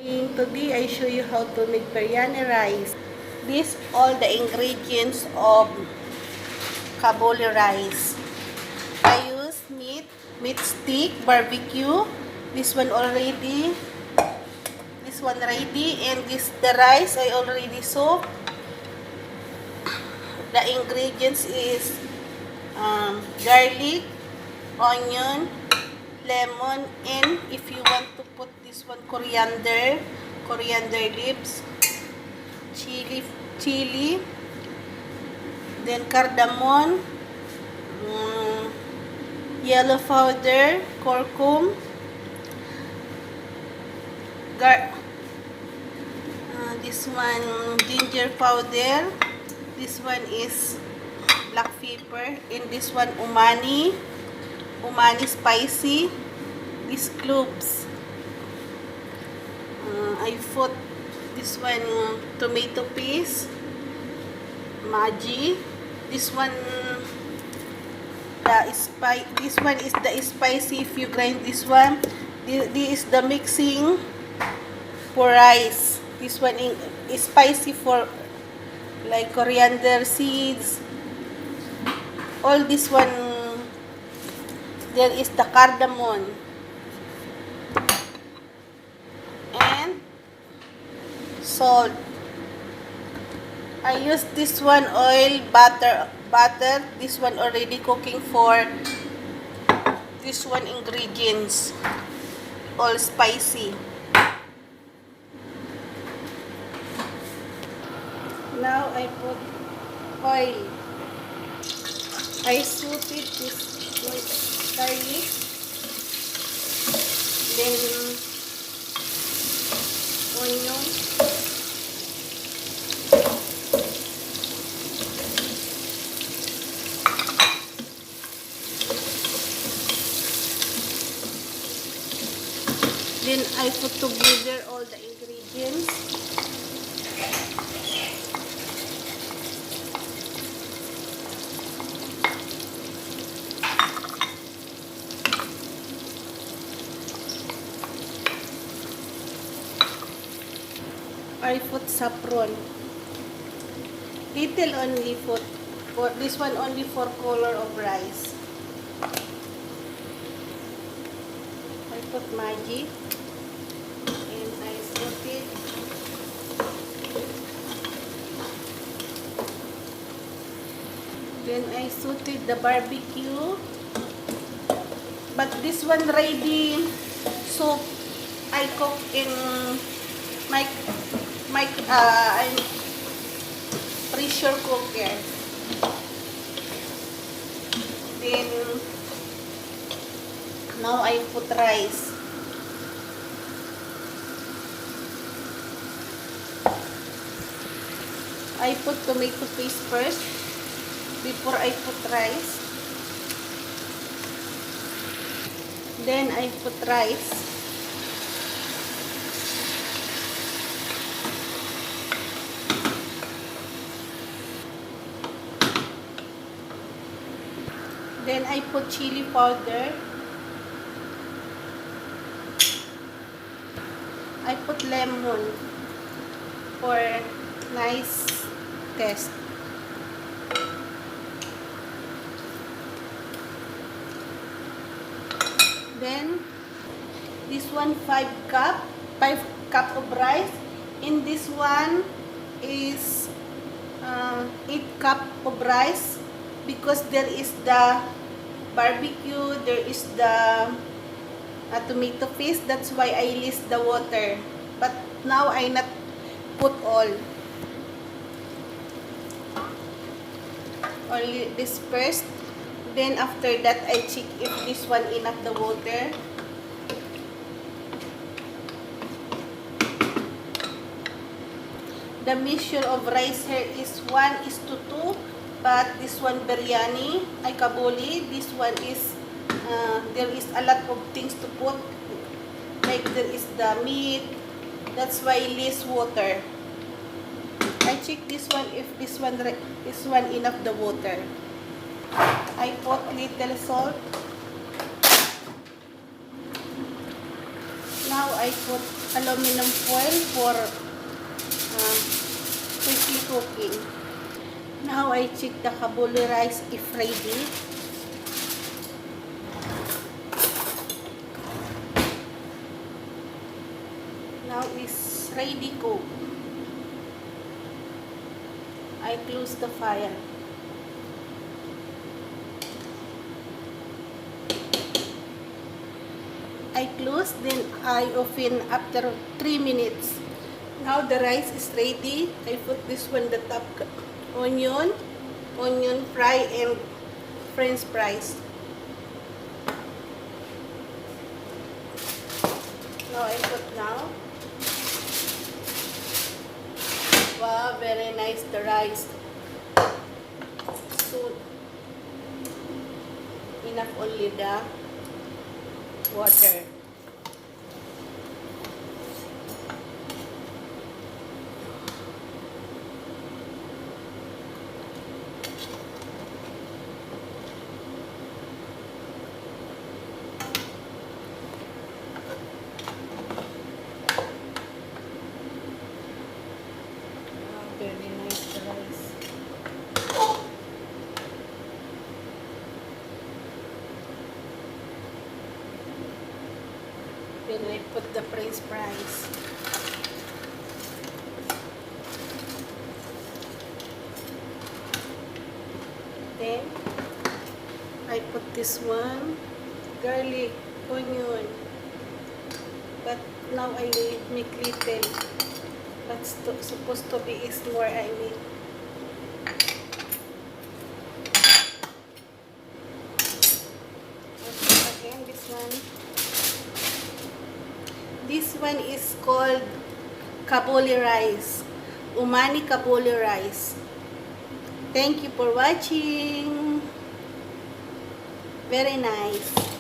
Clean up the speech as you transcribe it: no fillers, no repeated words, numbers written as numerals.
Today I show you how to make biryani rice. These all the ingredients of kabuli rice. I use meat stick, barbecue. This one already. This one ready, and the rice I already soaked. The ingredients is garlic, onion, lemon, and if you want to put this one coriander leaves, chili, then cardamom, yellow powder, curcum, this one ginger powder, this one is black pepper, and this one umani spicy, these cloves. I put this one tomato paste, Maggi, this one this one is the spicy. If you grind this one, this is the mixing for rice. This one is spicy for like coriander seeds. All this one, there is the cardamom and salt. I use this one oil, butter. This one already cooking for this one ingredients, all spicy. Now I put oil. I sauteed this garlic, then onion, then I put together all the ingredients. I put saffron. Little only put. This one only for color of rice. I put Maggi and I put it. Then I sauteed the barbecue. But this one ready soup I cook in my pressure cooker. Then now I put rice. I put tomato paste first before I put rice. Then I put rice. Then I put chili powder. I put lemon for nice taste. Then this one 5 cup of rice. In this one is 8 cup of rice, because there is the barbecue, there is the tomato paste. That's why I list the water. But now I not put all. Only this first. Then after that I check if this one enough the water. The measure of rice here is 1:2. But this one biryani, ay kabuli, this one is, there is a lot of things to put. Like there is the meat. That's why less water. I check this one if this one enough the water. I put little salt. Now I put aluminum foil for quickly cooking. Now I check the kabuli rice if ready. Now is ready cook. I close the fire. I close, then I open after 3 minutes. Now the rice is ready. I put this one the top onion fry and French fries. Now I put now. Wow, very nice the rice. So enough only the water. Very nice the rice. Then I put the French fries. Then I put this one, garlic, onion. But now I make little. But supposed to be is more I make. Okay, again this one. This one is called kabuli rice. Umani kabuli rice. Thank you for watching. Very nice.